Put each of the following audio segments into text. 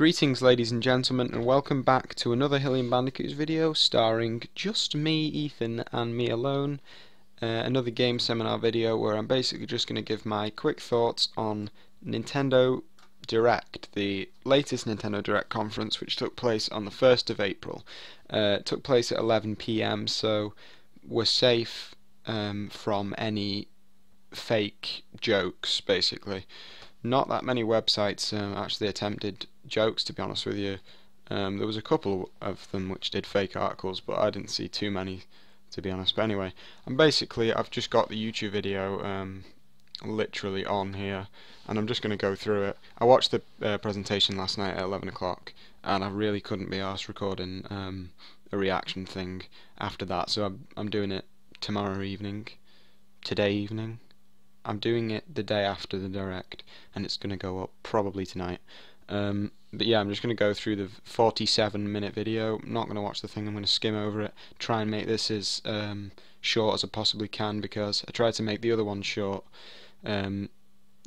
Greetings ladies and gentlemen, and welcome back to another Hillian Bandicoots video starring just me, Ethan, and me alone. Another game seminar video where I'm basically just going to give my quick thoughts on Nintendo Direct, the latest Nintendo Direct conference, which took place on the 1st of April. It took place at 11 PM, so we're safe from any fake jokes, basically. Not that many websites actually attempted jokes, to be honest with you. There was a couple of them which did fake articles, but I didn't see too many, to be honest. But anyway, I've just got the YouTube video literally on here, and I'm just going to go through it. I watched the presentation last night at 11 o'clock, and I really couldn't be arsed recording a reaction thing after that, so I'm doing it today evening. I'm doing it the day after the Direct, and it's going to go up probably tonight. But yeah, I'm just going to go through the 47-minute video. I'm not going to watch the thing, I'm going to skim over it, try and make this as short as I possibly can, because I tried to make the other one short. The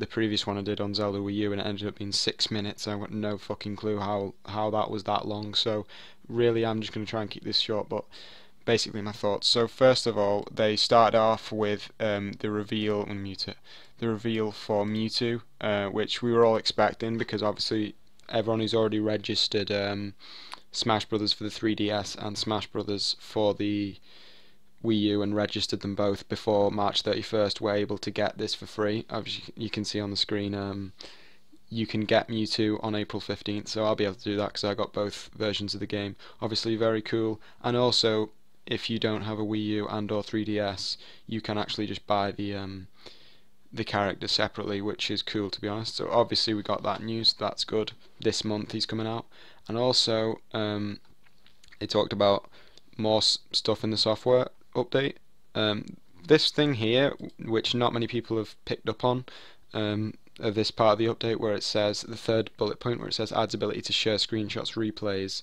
previous one I did on Zelda Wii U, and it ended up being 6 minutes. I've got no fucking clue how that was that long, so really I'm just going to try and keep this short, but basically my thoughts. So first of all, they started off with the reveal for Mewtwo, which we were all expecting, because obviously everyone who's already registered Smash Brothers for the 3DS and Smash Brothers for the Wii U and registered them both before March 31st were able to get this for free. Obviously you can see on the screen you can get Mewtwo on April 15th, so I'll be able to do that because I got both versions of the game. Obviously very cool. And also, if you don't have a Wii U and or 3DS, you can actually just buy the character separately, which is cool, to be honest. So obviously we got that news, that's good. This month he's coming out. And also they talked about more stuff in the software update. This thing here, which not many people have picked up on, of this part of the update, where it says, the third bullet point, where it says adds ability to share screenshots, replays,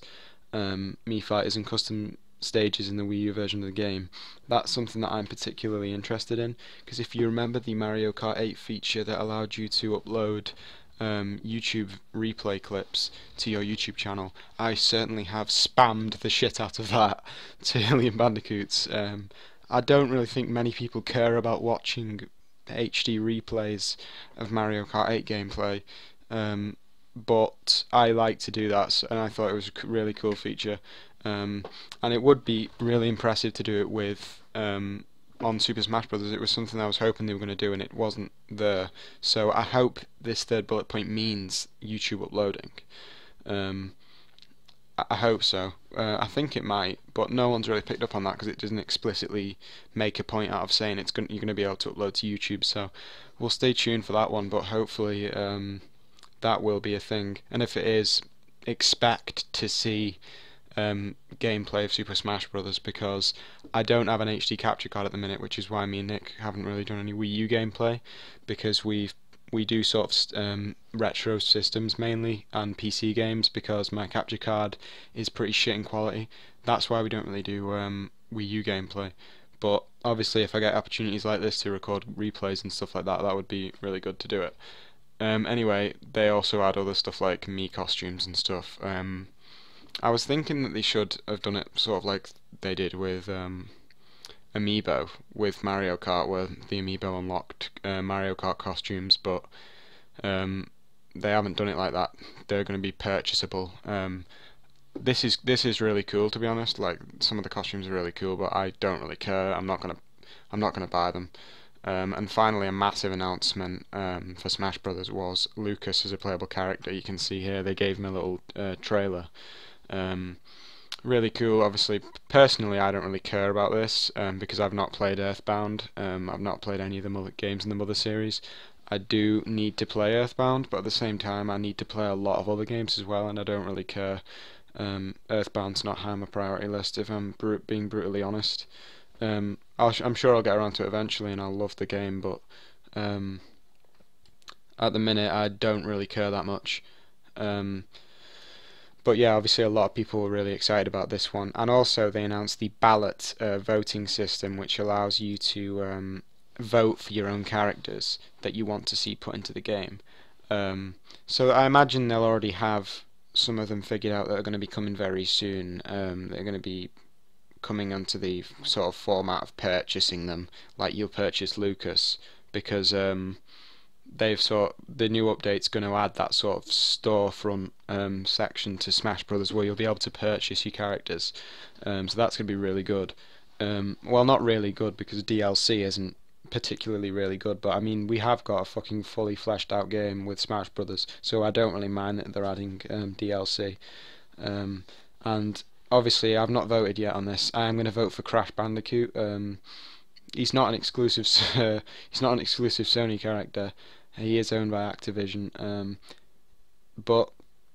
Mii Fighters and custom stages in the Wii U version of the game. That's something that I'm particularly interested in, because if you remember the Mario Kart 8 feature that allowed you to upload YouTube replay clips to your YouTube channel, I certainly have spammed the shit out of that to Hillian Bandicoots. I don't really think many people care about watching HD replays of Mario Kart 8 gameplay, but I like to do that, and I thought it was a really cool feature. And it would be really impressive to do it with on Super Smash Bros. It was something I was hoping they were going to do, and it wasn't there. So I hope this third bullet point means YouTube uploading. I hope so. I think it might, but no one's really picked up on that because it doesn't explicitly make a point out of saying you're going to be able to upload to YouTube. So we'll stay tuned for that one, but hopefully that will be a thing. And if it is, expect to see gameplay of Super Smash Brothers, because I don't have an HD capture card at the minute, which is why me and Nick haven't really done any Wii U gameplay, because we do sort of retro systems mainly and PC games, because my capture card is pretty shit in quality. That's why we don't really do Wii U gameplay. But obviously if I get opportunities like this to record replays and stuff like that, that would be really good to do it. Anyway, they also add other stuff like Mii costumes and stuff. I was thinking that they should have done it sort of like they did with Amiibo with Mario Kart, where the Amiibo unlocked Mario Kart costumes, but they haven't done it like that. They're going to be purchasable. This is really cool, to be honest. Like, some of the costumes are really cool, but I don't really care. I'm not gonna buy them. And finally, a massive announcement for Smash Brothers was Lucas as a playable character. You can see here they gave him a little trailer. Really cool. Obviously, personally, I don't really care about this because I've not played Earthbound. I've not played any of the Mother games in the Mother series. I do need to play Earthbound, but at the same time, I need to play a lot of other games as well, and I don't really care. Earthbound's not high on my priority list, if I'm being brutally honest. I'm sure I'll get around to it eventually, and I'll love the game, but at the minute, I don't really care that much. But yeah, obviously a lot of people were really excited about this one, and also they announced the ballot voting system, which allows you to vote for your own characters that you want to see put into the game. So I imagine they'll already have some of them figured out that are going to be coming very soon. They're going to be coming onto the sort of format of purchasing them, like you'll purchase Lucas, because the new update's going to add that sort of storefront section to Smash Brothers where you'll be able to purchase your characters. So that's going to be really good. Well, not really good because DLC isn't particularly really good, but I mean we have got a fucking fully fleshed out game with Smash Brothers, so I don't really mind that they're adding DLC. And obviously I've not voted yet on this. I am going to vote for Crash Bandicoot. He's not an exclusive. He's not an exclusive Sony character. He is owned by Activision. But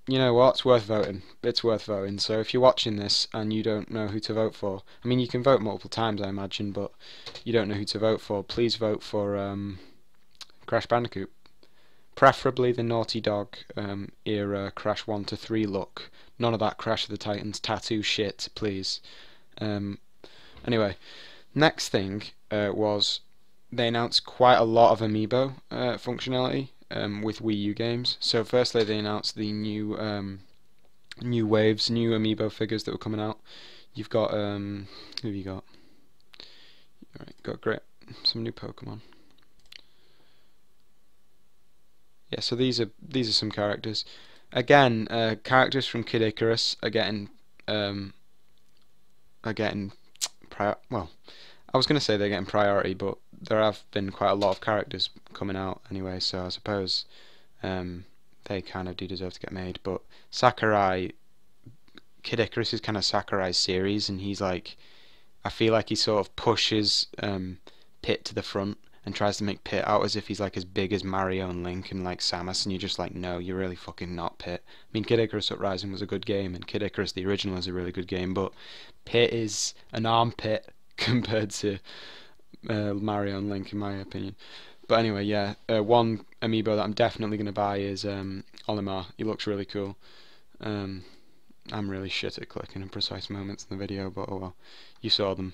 you know what? It's worth voting. It's worth voting. So if you're watching this and you don't know who to vote for, I mean you can vote multiple times, I imagine, but you don't know who to vote for. Please vote for Crash Bandicoot. Preferably the Naughty Dog era Crash 1 to 3 look. None of that Crash of the Titans tattoo shit, please. Anyway, next thing was they announced quite a lot of amiibo functionality with Wii U games. So firstly they announced the new waves, new amiibo figures that were coming out. You've got who have you got? Alright, got some new Pokemon. Yeah, so these are some characters. Again, characters from Kid Icarus are getting well, I was going to say they're getting priority, but there have been quite a lot of characters coming out anyway, so I suppose they kind of do deserve to get made. But Sakurai, Kid Icarus is kind of Sakurai's series, and he's like, I feel like he sort of pushes Pit to the front and tries to make Pit out as if he's like as big as Mario and Link and like Samus, and you're just like, no, you're really fucking not Pit. I mean, Kid Icarus Uprising was a good game, and Kid Icarus the original is a really good game, but Pit is an armpit compared to Mario and Link, in my opinion. But anyway, yeah, one amiibo that I'm definitely going to buy is Olimar. He looks really cool. I'm really shit at clicking in precise moments in the video, but oh well, you saw them.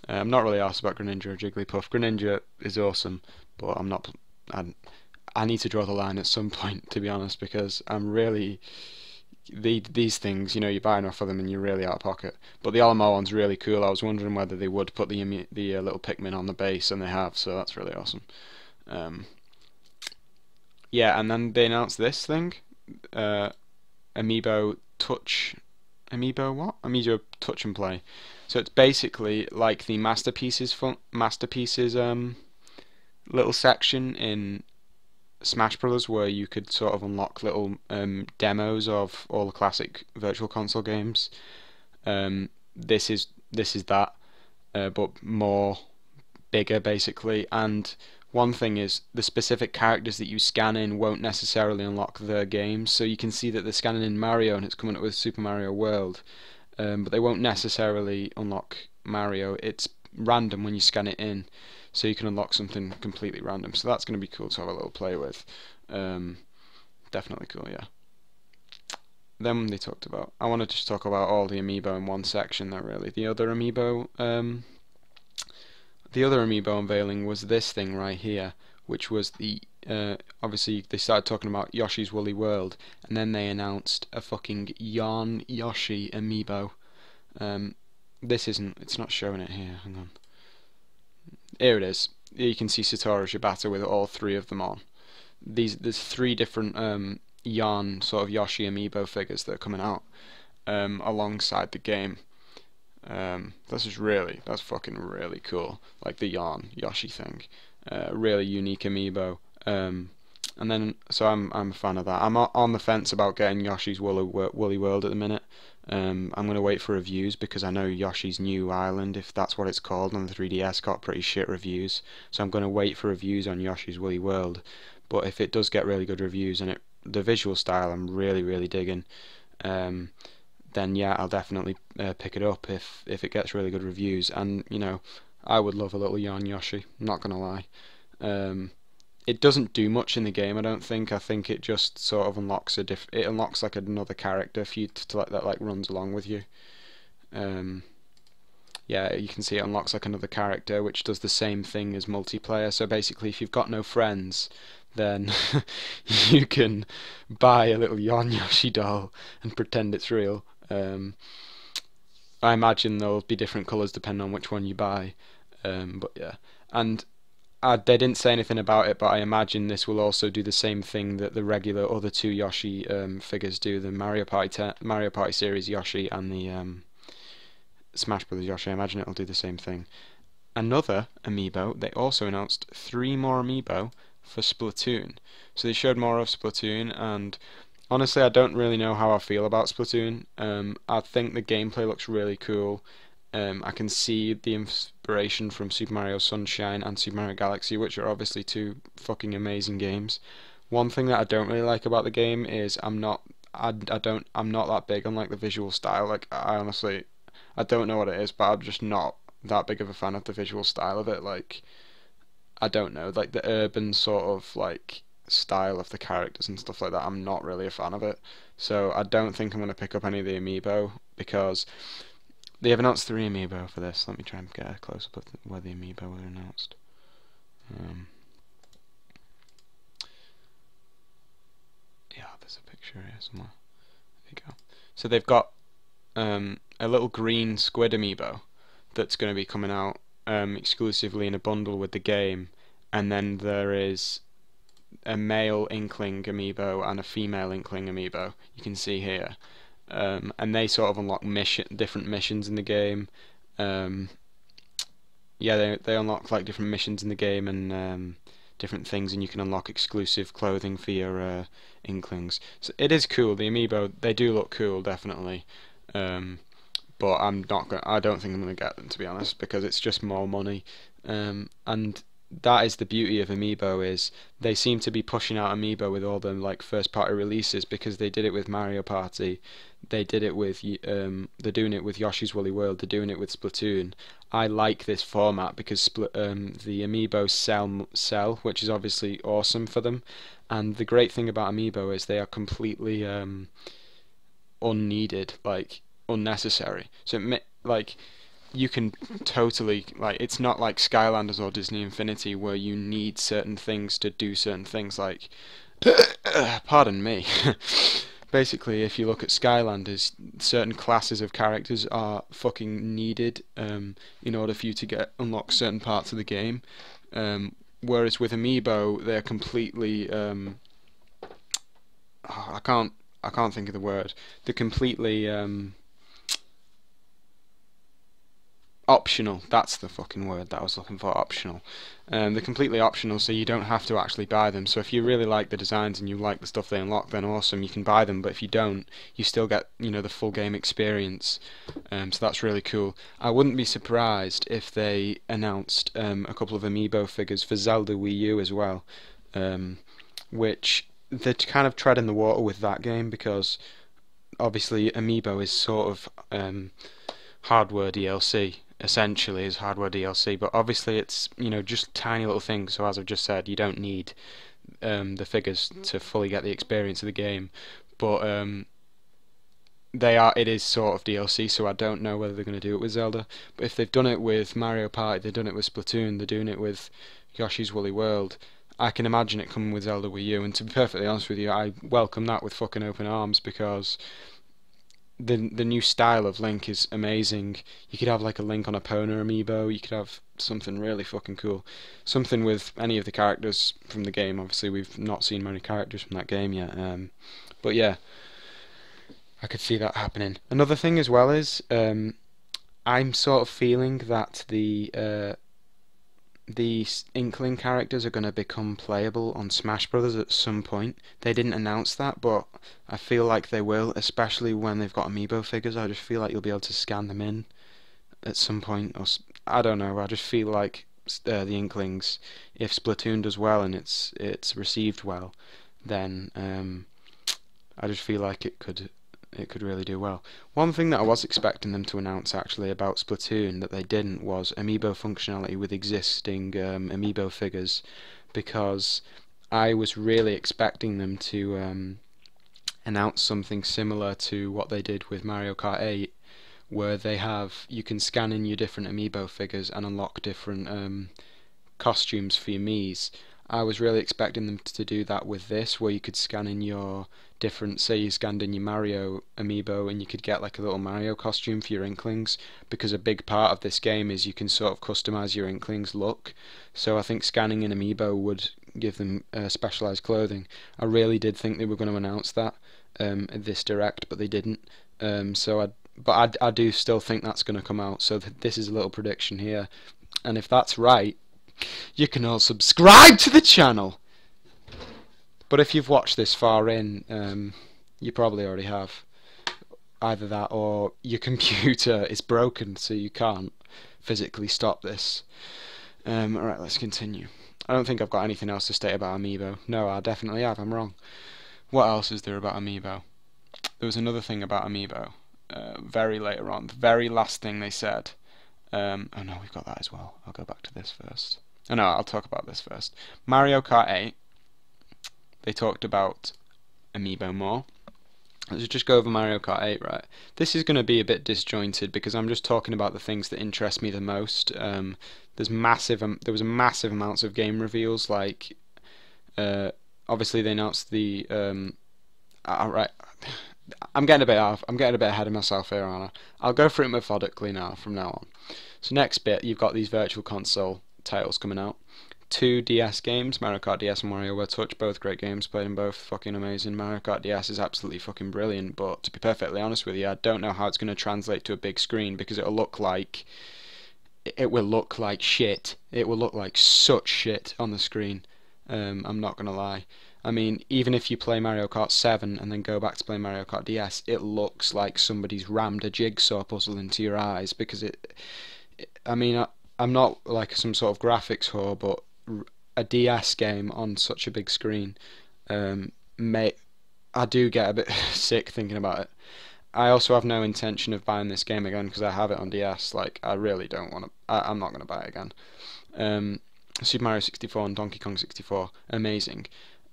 I'm not really asked about Greninja or Jigglypuff. Greninja is awesome, but I'm not. I need to draw the line at some point, to be honest, because I'm really these things. You know, you buy enough of them and you're really out of pocket. But the Olimar one's really cool. I was wondering whether they would put the little Pikmin on the base, and they have, so that's really awesome. Yeah, and then they announced this thing, Amiibo Touch. Amiibo what? Amiibo Touch and Play. So it's basically like the Masterpieces little section in Smash Brothers where you could sort of unlock little demos of all the classic Virtual Console games. This is that, but more bigger basically. And one thing is the specific characters that you scan in won't necessarily unlock their games. So you can see that they're scanning in Mario and it's coming up with Super Mario World. But they won't necessarily unlock Mario. It's random when you scan it in, so you can unlock something completely random. So that's going to be cool to have a little play with. Definitely cool, yeah. Then they talked about, I wanted to just talk about all the amiibo in one section though, really. The other amiibo unveiling was this thing right here, which was the obviously they started talking about Yoshi's Woolly World, and then they announced a fucking Yarn Yoshi amiibo. It's not showing it here, hang on. Here it is. You can see Satoru Shibata with all three of them on. There's three different Yarn sort of Yoshi amiibo figures that are coming out alongside the game. That's fucking really cool. Like the Yarn Yoshi thing. Really unique amiibo. And then, so I'm a fan of that. I'm on the fence about getting Yoshi's Woolly World at the minute. I'm going to wait for reviews because I know Yoshi's New Island, if that's what it's called, on the 3DS got pretty shit reviews. So I'm going to wait for reviews on Yoshi's Woolly World. But if it does get really good reviews and the visual style I'm really digging, then yeah, I'll definitely pick it up if it gets really good reviews. And you know, I would love a little Yarn Yoshi. I'm not gonna lie. It doesn't do much in the game, I don't think. I think it just sort of unlocks it unlocks like another character for you to like that like runs along with you. Yeah, you can see it unlocks like another character which does the same thing as multiplayer. So basically, if you've got no friends, then you can buy a little Yon Yoshi doll and pretend it's real. I imagine there'll be different colours depending on which one you buy. But yeah, and they didn't say anything about it, but I imagine this will also do the same thing that the regular other two Yoshi figures do, the Mario Party series Yoshi and the Smash Bros. Yoshi. I imagine it'll do the same thing. Another amiibo, they also announced 3 more amiibo for Splatoon. So they showed more of Splatoon, and honestly, I don't really know how I feel about Splatoon. I think the gameplay looks really cool. I can see the inspiration from Super Mario Sunshine and Super Mario Galaxy, which are obviously two fucking amazing games. One thing that I don't really like about the game is I'm not that big on like the visual style. Like I honestly I don't know what it is, but I'm just not that big of a fan of the visual style of it. Like I don't know, like the urban sort of like style of the characters and stuff like that. I'm not really a fan of it. So I don't think I'm gonna pick up any of the amiibo because they have announced 3 amiibo for this. Let me try and get a close up of where the amiibo were announced. Yeah, there's a picture here somewhere. There you go. So they've got a little green squid amiibo that's going to be coming out exclusively in a bundle with the game, and then there is a male Inkling amiibo and a female Inkling amiibo. You can see here. And they sort of unlock different missions in the game. Yeah, they unlock like different missions in the game and different things, and you can unlock exclusive clothing for your Inklings. So it is cool. The amiibo, they do look cool, definitely. But I don't think I'm gonna get them, to be honest, because it's just more money. And that is the beauty of amiibo, is they seem to be pushing out amiibo with all the like first party releases, because they did it with Mario Party, they did it with they're doing it with Yoshi's Woolly World, they're doing it with Splatoon. I like this format because the amiibo sell, which is obviously awesome for them. And the great thing about amiibo is they are completely unneeded, like unnecessary. So like you can totally, like, it's not like Skylanders or Disney Infinity where you need certain things to do certain things, like pardon me. Basically, if you look at Skylanders, certain classes of characters are fucking needed in order for you to unlock certain parts of the game. Whereas with Amiibo, they're completely I can't think of the word. They're completely optional. That's the fucking word that I was looking for. Optional. They're completely optional, so you don't have to actually buy them. So if you really like the designs and you like the stuff they unlock, then awesome, you can buy them. But if you don't, you still get, you know, the full game experience. So that's really cool. I wouldn't be surprised if they announced a couple of amiibo figures for Zelda Wii U as well, which they're kind of treading the water with that game, because obviously amiibo is sort of hardware DLC. Essentially is hardware DLC, but obviously it's, you know, just tiny little things. So as I've just said, you don't need the figures to fully get the experience of the game, but it is sort of DLC. So I don't know whether they're going to do it with Zelda, but if they've done it with Mario Party, they've done it with Splatoon, they're doing it with Yoshi's Woolly World, I can imagine it coming with Zelda Wii U. And to be perfectly honest with you, I welcome that with fucking open arms, because the new style of Link is amazing. You could have like a Link on a Epona amiibo, you could have something really fucking cool. Something with any of the characters from the game. Obviously we've not seen many characters from that game yet. But yeah, I could see that happening. Another thing as well is I'm sort of feeling that the Inkling characters are going to become playable on Smash Brothers at some point. They didn't announce that, but I feel like they will, especially when they've got amiibo figures. I just feel like you'll be able to scan them in at some point, or I don't know. I just feel like the Inklings, if Splatoon does well and it's received well, then I just feel like it could really do well. One thing that I was expecting them to announce actually about Splatoon that they didn't was amiibo functionality with existing amiibo figures, because I was really expecting them to announce something similar to what they did with Mario Kart 8, where you can scan in your different amiibo figures and unlock different costumes for your Miis. I was really expecting them to do that with this, where you could scan in your different, say you scanned in your Mario amiibo and you could get like a little Mario costume for your Inklings, because a big part of this game is you can sort of customize your Inklings look. So I think scanning an amiibo would give them specialized clothing. I really did think they were going to announce that at this direct, but they didn't. But I do still think that's going to come out. So this is a little prediction here, and if that's right, you can all subscribe to the channel. But if you've watched this far in, you probably already have. Either that or your computer is broken, so you can't physically stop this. Alright, let's continue. I don't think I've got anything else to state about Amiibo. No, I definitely have, I'm wrong. What else is there about Amiibo? There was another thing about Amiibo. Very later on. The very last thing they said. Oh no, we've got that as well. I'll go back to this first. Oh no, I'll talk about this first. Mario Kart 8. They talked about Amiibo more. Let's just go over Mario Kart 8, right? This is going to be a bit disjointed because I'm just talking about the things that interest me the most. There was massive amounts of game reveals, like obviously they announced the right. I'm getting a bit ahead of myself here, aren't I? I'll go through it methodically now from now on. So next bit, you've got these Virtual Console titles coming out. 2 DS games, Mario Kart DS and WarioWare Touch, both great games, played them both, fucking amazing. Mario Kart DS is absolutely fucking brilliant, but to be perfectly honest with you, I don't know how it's going to translate to a big screen, because it will look like shit. It will look like such shit on the screen. I'm not going to lie. I mean, even if you play Mario Kart 7 and then go back to play Mario Kart DS, it looks like somebody's rammed a jigsaw puzzle into your eyes, because I mean, I'm not like some sort of graphics whore, but a DS game on such a big screen, I do get a bit sick thinking about it. I also have no intention of buying this game again because I have it on DS. Like, I really don't want to. I'm not going to buy it again. Super Mario 64 and Donkey Kong 64, amazing.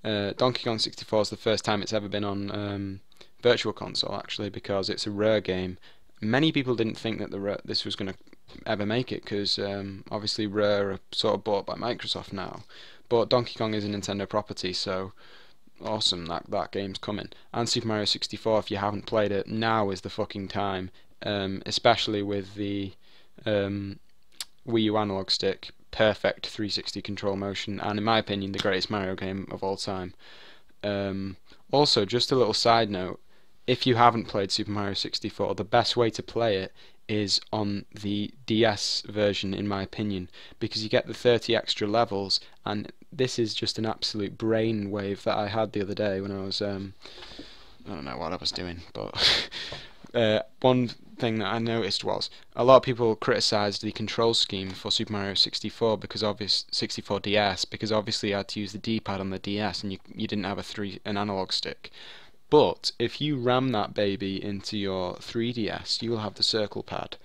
Donkey Kong 64 is the first time it's ever been on Virtual Console, actually, because it's a Rare game. Many people didn't think that this was going to ever make it, because obviously Rare are sort of bought by Microsoft now, but Donkey Kong is a Nintendo property, so awesome that game's coming. And Super Mario 64, if you haven't played it, now is the fucking time, especially with the Wii U analog stick. Perfect 360 control motion, and in my opinion the greatest Mario game of all time. Also, just a little side note, if you haven't played Super Mario 64, the best way to play it is on the DS version, in my opinion, because you get the 30 extra levels, and this is just an absolute brainwave that I had the other day when I was I don't know what I was doing, but one thing that I noticed was a lot of people criticised the control scheme for Super Mario 64 because 64 DS, because obviously you had to use the D-pad on the DS and you didn't have an analog stick. But if you ram that baby into your 3DS, you will have the circle pad.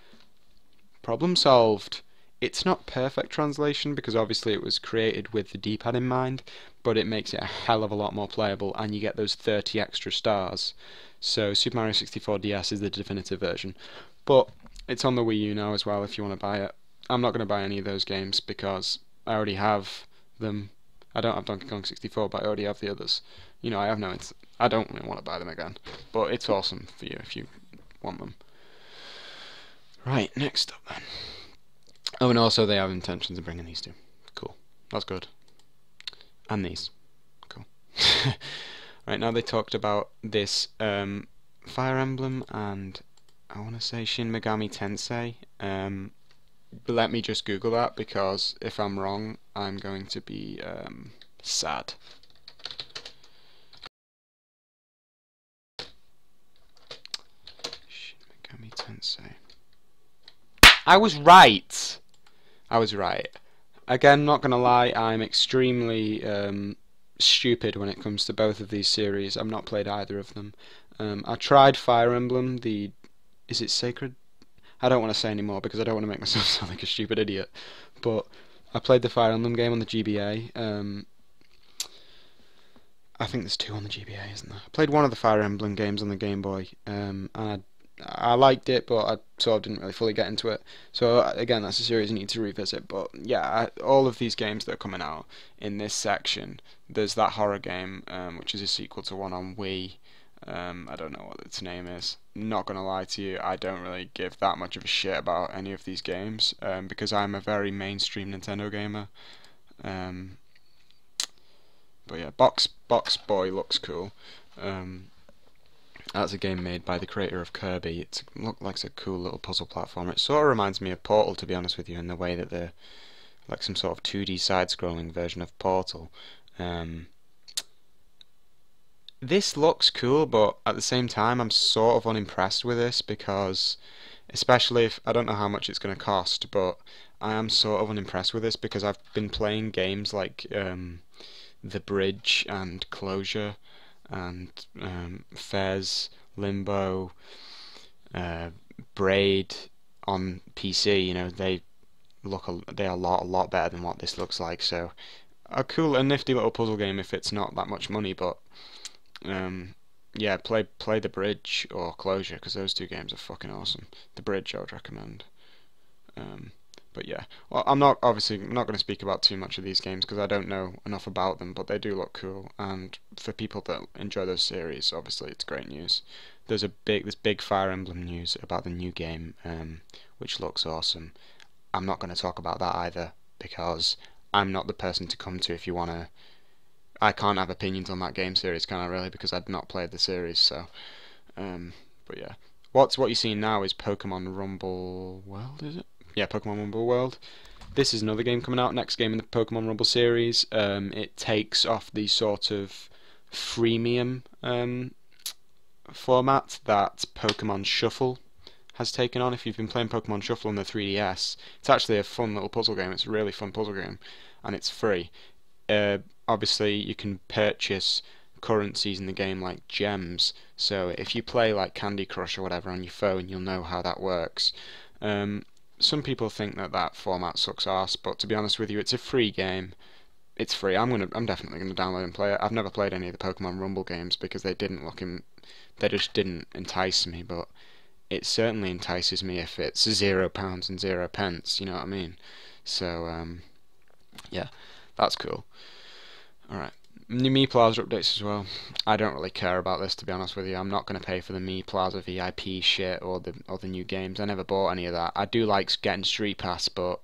Problem solved. It's not perfect translation because obviously it was created with the D-pad in mind, but it makes it a hell of a lot more playable, and you get those 30 extra stars. So Super Mario 64 DS is the definitive version. But it's on the Wii U now as well if you want to buy it. I'm not going to buy any of those games because I already have them. I don't have Donkey Kong 64, but I already have the others. You know, I don't really want to buy them again, but it's awesome for you if you want them. Right, next up then. Oh, and also they have intentions of bringing these two. Cool, that's good. And these. Cool. Right, now they talked about this Fire Emblem and I want to say Shin Megami Tensei. Let me just Google that, because if I'm wrong, I'm going to be sad. Shin Megami Tensei. I was right! I was right. Again, not gonna lie, I'm extremely stupid when it comes to both of these series. I've not played either of them. I tried Fire Emblem, is it Sacred? I don't want to say anymore because I don't want to make myself sound like a stupid idiot. But I played the Fire Emblem game on the GBA. I think there's 2 on the GBA, isn't there? I played one of the Fire Emblem games on the Game Boy, and I liked it, but I sort of didn't really fully get into it. So again, that's a series I need to revisit. But yeah, all of these games that are coming out in this section, there's that horror game, which is a sequel to one on Wii. I don't know what its name is. Not gonna lie to you, I don't really give that much of a shit about any of these games, because I'm a very mainstream Nintendo gamer. Um, but yeah, Box Boy looks cool. Um, that's a game made by the creator of Kirby. It looks like a cool little puzzle platformer. It sort of reminds me of Portal, to be honest with you, in the way that they're like some sort of 2D side-scrolling version of Portal. Um, this looks cool, but at the same time, I'm sort of unimpressed with this because, especially if I don't know how much it's going to cost, but I am sort of unimpressed with this because I've been playing games like The Bridge and Closure and Fez, Limbo, uh, Braid on PC. You know, they're a lot better than what this looks like. So a nifty little puzzle game if it's not that much money. But yeah, play The Bridge or Closure because those two games are fucking awesome. The Bridge I would recommend. Um, but yeah, well, I'm not obviously not going to speak about too much of these games because I don't know enough about them, but they do look cool. And for people that enjoy those series, obviously it's great news. There's big Fire Emblem news about the new game, which looks awesome. I'm not going to talk about that either because I'm not the person to come to if you want to. I can't have opinions on that game series, can I really? Because I'd not played the series, so. But yeah, what you're seeing now is Pokemon Rumble World, is it? Yeah, Pokemon Rumble World. This is another game coming out, next game in the Pokemon Rumble series. It takes off the sort of freemium format that Pokemon Shuffle has taken on. If you've been playing Pokemon Shuffle on the 3DS, it's actually a fun little puzzle game. It's a really fun puzzle game, and it's free. Obviously, you can purchase currencies in the game like gems. So if you play like Candy Crush or whatever on your phone, you'll know how that works. Some people think that format sucks ass, but to be honest with you, it's a free game. It's free. I'm definitely gonna download and play it. I've never played any of the Pokemon Rumble games because they just didn't entice me. But it certainly entices me if it's £0 and 0 pence. You know what I mean? So yeah, that's cool. Alright. New Mi Plaza updates as well. I don't really care about this, to be honest with you. I'm not going to pay for the Mi Plaza VIP shit or the new games. I never bought any of that. I do like getting Street Pass, but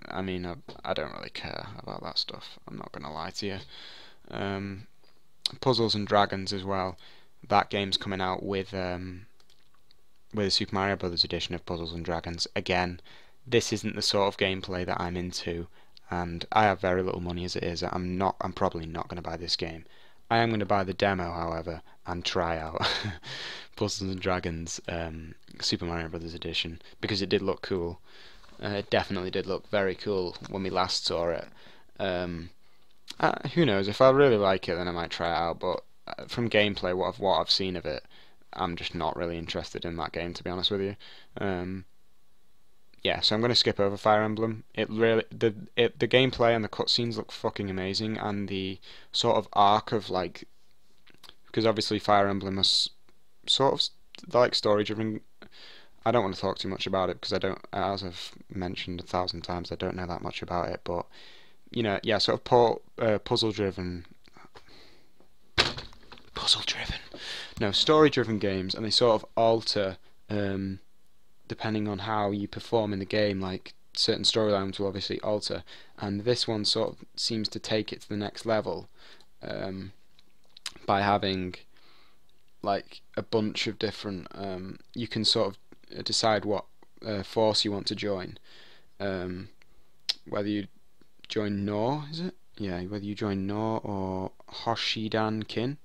I mean, I don't really care about that stuff. I'm not going to lie to you. Puzzles and Dragons as well. That game's coming out with a Super Mario Brothers edition of Puzzles and Dragons. Again, this isn't the sort of gameplay that I'm into, and I have very little money as it is. I'm probably not going to buy this game. I am going to buy the demo, however, and try out Puzzles and Dragons Super Mario Brothers edition because it did look cool. It definitely did look very cool when we last saw it. Who knows? If I really like it, then I might try it out. But from gameplay, what I've seen of it, I'm just not really interested in that game, to be honest with you. Yeah, so I'm going to skip over Fire Emblem. The gameplay and the cutscenes look fucking amazing, and the sort of arc of like, because obviously Fire Emblem is sort of like story driven. I don't want to talk too much about it because I don't, as I've mentioned 1,000 times, I don't know that much about it. But you know, yeah, sort of puzzle driven, no, story driven games, and they sort of alter. Depending on how you perform in the game, like certain storylines will obviously alter, and this one sort of seems to take it to the next level by having like a bunch of different. You can sort of decide what force you want to join, whether you join Nor, is it? Yeah, whether you join Nor or Hoshidan Kin.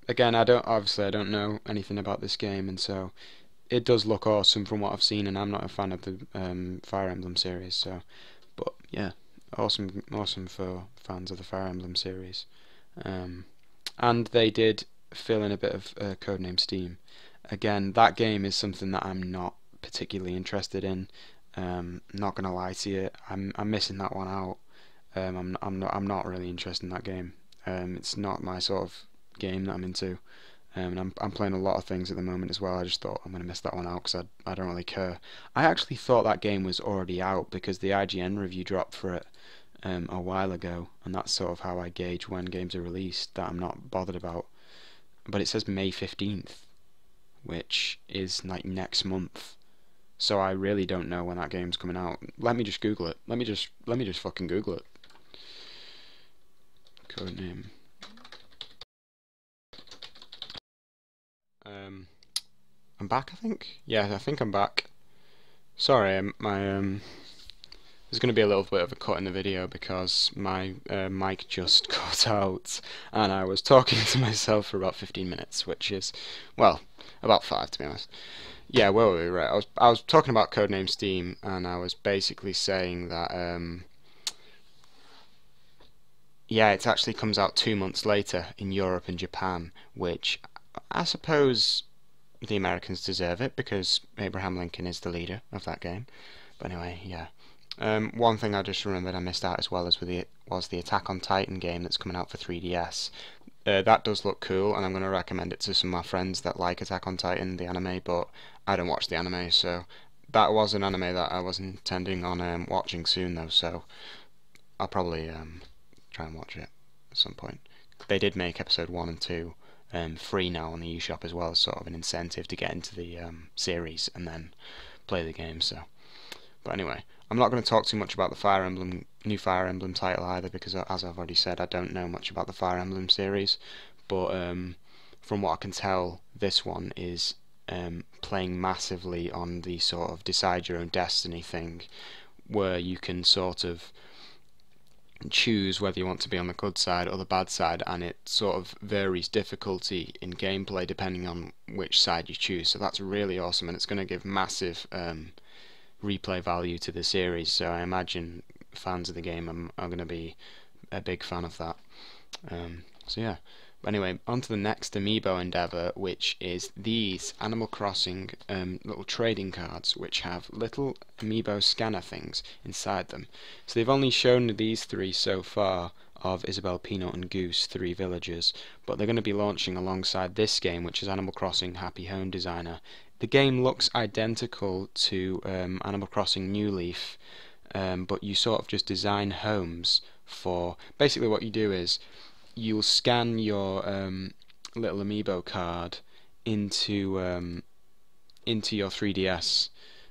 Again, I don't know anything about this game, and so it does look awesome from what I've seen, and I'm not a fan of the Fire Emblem series, so, but yeah, awesome for fans of the Fire Emblem series. And they did fill in a bit of Codename Steam. Again, that game is something that I'm not particularly interested in. Not gonna lie to you, I'm missing that one out. I'm not really interested in that game. It's not my sort of game that I'm into. And I'm playing a lot of things at the moment as well. I just thought I'm going to miss that one out because I don't really care. I actually thought that game was already out because the IGN review dropped for it a while ago, and that's sort of how I gauge when games are released that I'm not bothered about. But it says May 15th, which is like next month. So I really don't know when that game's coming out. Let me just Google it. Let me just fucking Google it. Codename. I'm back, I think. Yeah, I think I'm back. Sorry, there's going to be a little bit of a cut in the video because my mic just cut out, and I was talking to myself for about 15 minutes, which is, well, about 5 to be honest. Yeah, where were we? Right, I was talking about Codename Steam, and I was basically saying that yeah, it actually comes out 2 months later in Europe and Japan, which I suppose the Americans deserve it because Abraham Lincoln is the leader of that game. But anyway, yeah. One thing I just remembered I missed out as well as was the Attack on Titan game that's coming out for 3DS. That does look cool, and I'm going to recommend it to some of my friends that like Attack on Titan, the anime, but I don't watch the anime, so that was an anime that I was intending on watching soon, though, so I'll probably try and watch it at some point. They did make episode 1 and 2 free now on the eShop as well, as sort of an incentive to get into the series and then play the game, so. But anyway, I'm not going to talk too much about the new Fire Emblem title either, because as I've already said, I don't know much about the Fire Emblem series, but from what I can tell, this one is playing massively on the sort of decide your own destiny thing, where you can sort of choose whether you want to be on the good side or the bad side, and it sort of varies difficulty in gameplay depending on which side you choose, so that's really awesome, and it's going to give massive replay value to the series, so I imagine fans of the game are going to be a big fan of that. So yeah, but anyway, on to the next amiibo endeavour, which is these Animal Crossing little trading cards, which have little amiibo scanner things inside them. So they've only shown these 3 so far of Isabelle, Peanut and Goose, 3 villagers, but they're going to be launching alongside this game, which is Animal Crossing Happy Home Designer. The game looks identical to Animal Crossing New Leaf, but you sort of just design homes for... Basically what you do is you'll scan your little amiibo card into your 3DS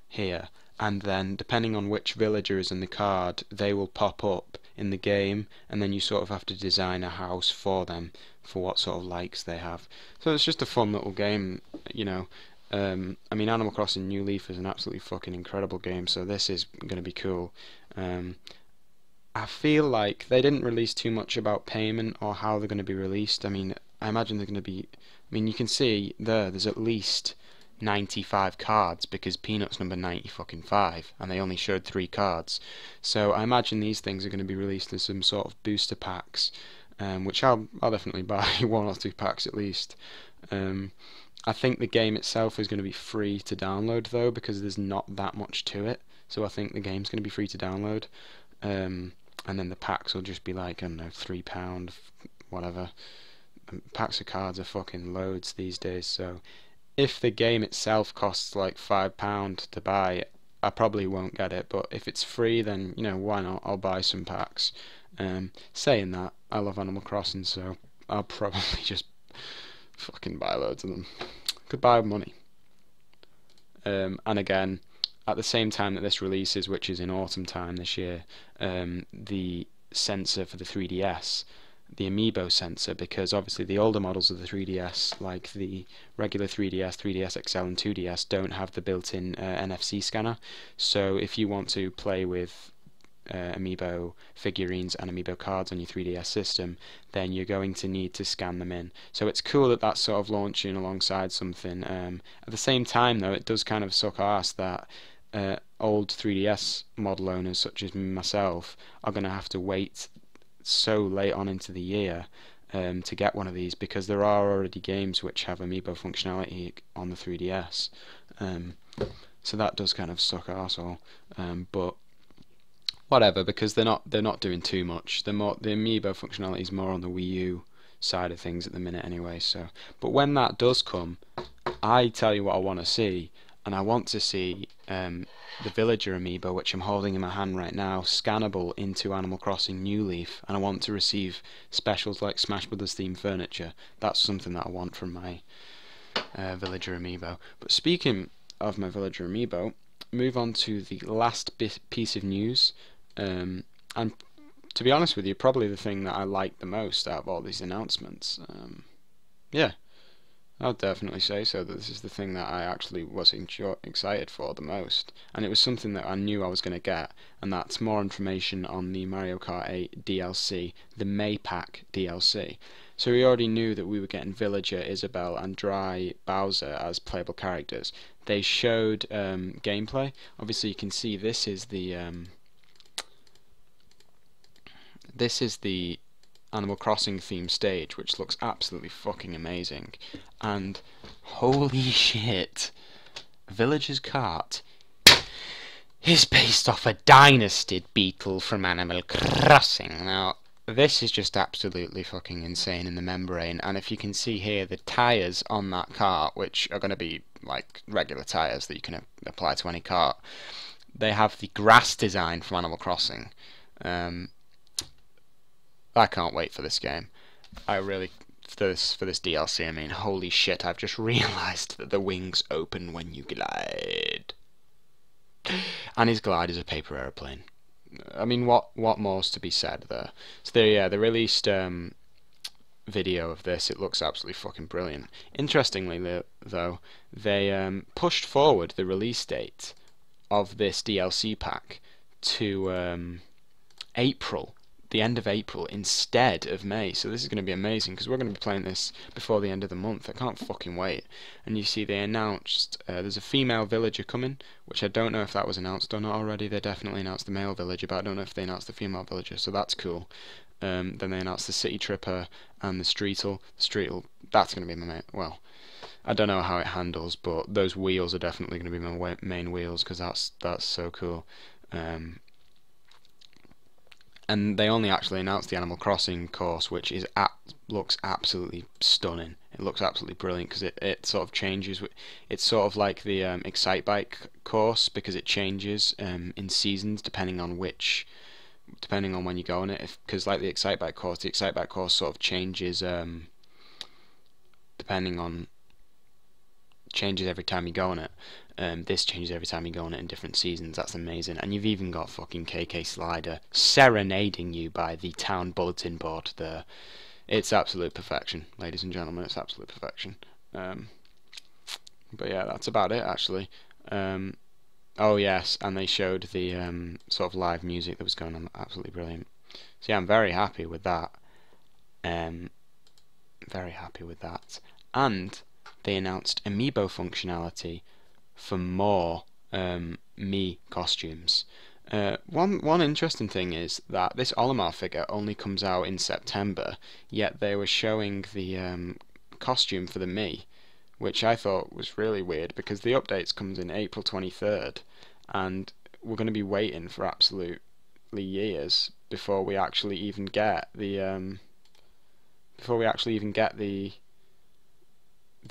here, and then depending on which villager is in the card, they will pop up in the game, and then you sort of have to design a house for them for what sort of likes they have. So it's just a fun little game, you know. I mean, Animal Crossing New Leaf is an absolutely fucking incredible game, so this is going to be cool. I feel like they didn't release too much about payment or how they're going to be released. I mean, I imagine they're going to be... I mean, you can see there's at least 95 cards because Peanut's number 90 fucking 5, and they only showed 3 cards. So I imagine these things are going to be released as some sort of booster packs, which I'll definitely buy 1 or 2 packs at least. I think the game itself is going to be free to download though, because there's not that much to it. So I think the game's going to be free to download, and then the packs will just be like, I don't know, £3, whatever. Packs of cards are fucking loads these days. So if the game itself costs like £5 to buy, I probably won't get it. But if it's free, then you know, why not? I'll buy some packs. Saying that, I love Animal Crossing, so I'll probably just fucking buy loads of them. Could buy money. And again, at the same time that this releases, which is in autumn time this year, the sensor for the 3DS, the Amiibo sensor, because obviously the older models of the 3DS, like the regular 3DS, 3DS XL and 2DS, don't have the built-in NFC scanner. So if you want to play with Amiibo figurines and Amiibo cards on your 3DS system, then you're going to need to scan them in. So it's cool that that's sort of launching alongside something. At the same time though, it does kind of suck arse that old 3DS model owners such as myself are going to have to wait so late on into the year to get one of these, because there are already games which have Amiibo functionality on the 3DS. So that does kind of suck arsehole. But whatever, because they're not doing too much. The Amiibo functionality is more on the Wii U, side of things at the minute anyway. So, but when that does come, I tell you what I want to see, and I want to see the Villager amiibo, which I'm holding in my hand right now, scannable into Animal Crossing New Leaf, and I want to receive specials like Smash Brothers themed furniture. That's something that I want from my Villager amiibo. But speaking of my Villager amiibo, move on to the last piece of news, and to be honest with you, probably the thing that I like the most out of all these announcements. Yeah, I'll definitely say so, that this is the thing that I actually was excited for the most, and it was something that I knew I was going to get, and that's more information on the Mario Kart 8 DLC, the May Pack DLC. So we already knew that we were getting Villager, Isabelle, and Dry Bowser as playable characters. They showed gameplay. Obviously, you can see this is the Animal Crossing themed stage, which looks absolutely fucking amazing. And holy shit, Villager's Kart is based off a Dynasty beetle from Animal Crossing. Now, this is just absolutely fucking insane in the membrane, and if you can see here, the tyres on that kart, which are going to be like regular tyres that you can apply to any kart, they have the grass design from Animal Crossing. I can't wait for this game. I really, for this DLC, I mean, holy shit, I've just realised that the wings open when you glide. And his glide is a paper aeroplane. I mean, what more's to be said there? So they released video of this. It looks absolutely fucking brilliant. Interestingly, though, they pushed forward the release date of this DLC pack to April, the end of April, instead of May. So this is going to be amazing, because we're going to be playing this before the end of the month. I can't fucking wait. And you see they announced there's a female villager coming, which I don't know if that was announced or not already. They definitely announced the male villager, but I don't know if they announced the female villager, so that's cool. Then they announced the City Tripper and the Streetle. That's going to be my main, well, I don't know how it handles, but those wheels are definitely going to be my main wheels, because that's so cool. And they only actually announced the Animal Crossing course, which is looks absolutely stunning. It looks absolutely brilliant, because it sort of changes. It's sort of like the Excitebike course, because it changes in seasons depending on when you go on it. Because like the Excitebike course sort of changes changes every time you go on it. This changes every time you go on it in different seasons. That's amazing. And you've even got fucking KK Slider serenading you by the town bulletin board there. It's absolute perfection, ladies and gentlemen. It's absolute perfection. But yeah, that's about it, actually. Oh yes, and they showed the sort of live music that was going on. Absolutely brilliant. So yeah, I'm very happy with that. Very happy with that. And they announced amiibo functionality for more Mii costumes. One interesting thing is that this Olimar figure only comes out in September, yet they were showing the costume for the Mii, which I thought was really weird, because the updates comes in April 23rd, and we're going to be waiting for absolutely years before we actually even get the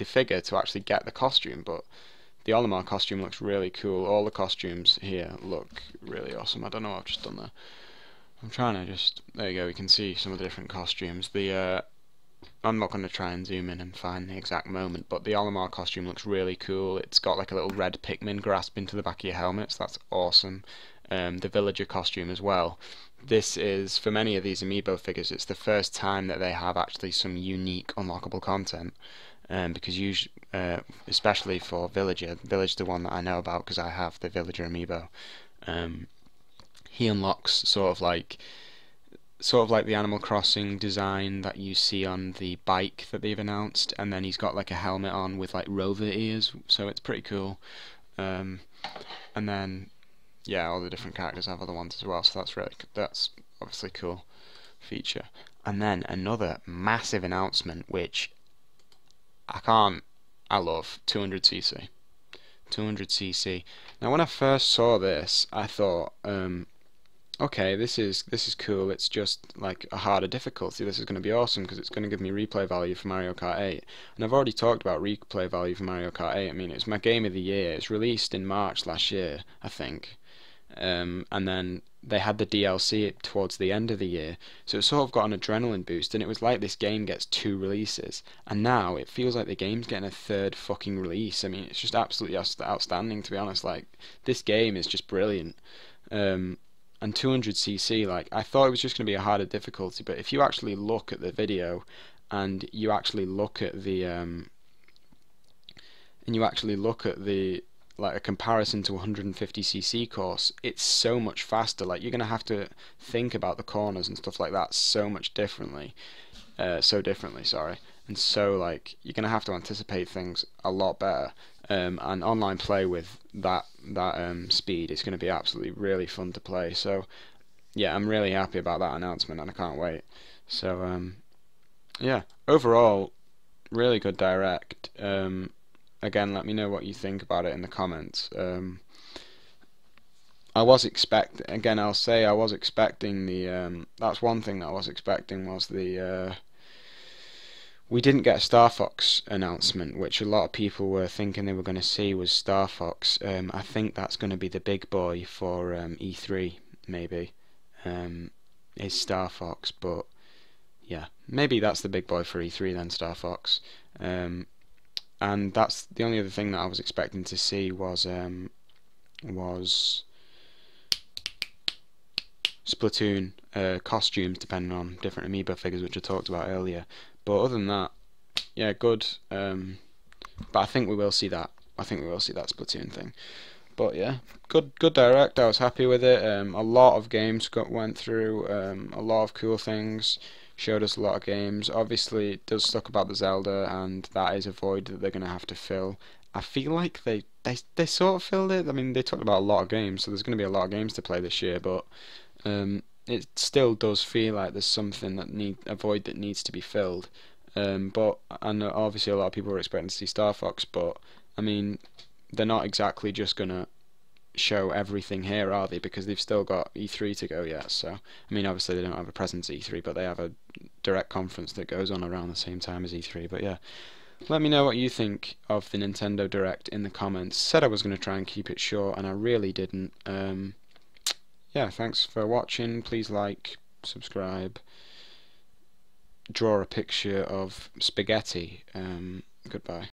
figure to actually get the costume. But the Olimar costume looks really cool. All the costumes here look really awesome. I don't know what I've just done there. I'm trying to just, there you go, we can see some of the different costumes. I'm not going to try and zoom in and find the exact moment, but the Olimar costume looks really cool. It's got like a little red Pikmin grasp into the back of your helmet, so that's awesome. The villager costume as well. This is, for many of these amiibo figures, it's the first time that they have actually some unique unlockable content. Because usually, especially for Villager's the one that I know about, because I have the Villager amiibo. He unlocks sort of like the Animal Crossing design that you see on the bike that they've announced, and then he's got like a helmet on with like rover ears, so it's pretty cool. And then yeah, all the different characters have other ones as well, so that's obviously cool feature. And then another massive announcement, which I love, 200cc. 200cc. Now when I first saw this, I thought okay, this is cool. It's just like a harder difficulty. This is going to be awesome because it's going to give me replay value for Mario Kart 8. And I've already talked about replay value for Mario Kart 8. I mean, it's my game of the year. It's released in March last year, I think. And then they had the DLC towards the end of the year, so it sort of got an adrenaline boost, and it was like this game gets 2 releases, and now it feels like the game's getting a third fucking release. I mean, it's just absolutely outstanding, to be honest. Like, this game is just brilliant. Um, and 200cc, like, I thought it was just going to be a harder difficulty, but if you actually look at the video and you actually look at the like a comparison to 150cc course, it's so much faster. Like, you're gonna have to think about the corners and stuff like that so much differently, so differently, sorry. And so, like, you're gonna have to anticipate things a lot better. And online play with that speed is gonna be absolutely really fun to play. So yeah, I'm really happy about that announcement, and I can't wait. So yeah, overall, really good direct. Again, let me know what you think about it in the comments. I was again, I'll say I was expecting that's one thing that I was expecting was we didn't get a Star Fox announcement, which a lot of people were thinking they were going to see was Star Fox. I think that's going to be the big boy for E3, maybe, is Star Fox, but yeah, maybe that's the big boy for E3 then, Star Fox. And that's the only other thing that I was expecting to see was Splatoon costumes, depending on different amiibo figures, which I talked about earlier. But other than that, yeah, good. But I think we will see that. I think we will see that Splatoon thing. But yeah, good direct. I was happy with it. A lot of games went through. A lot of cool things. Showed us a lot of games. Obviously, it does talk about the Zelda, and that is a void that they're gonna have to fill. I feel like they sort of filled it. I mean, they talked about a lot of games, so there's gonna be a lot of games to play this year. But it still does feel like there's something a void that needs to be filled. But and obviously a lot of people were expecting to see Star Fox, but I mean, they're not exactly just gonna show everything here, are they? Because they've still got E3 to go yet. So I mean, obviously they don't have a presence at E3, but they have a direct conference that goes on around the same time as E3. But yeah, let me know what you think of the Nintendo Direct in the comments. Said I was going to try and keep it short, and I really didn't. Yeah, thanks for watching. Please like, subscribe, draw a picture of spaghetti. Goodbye.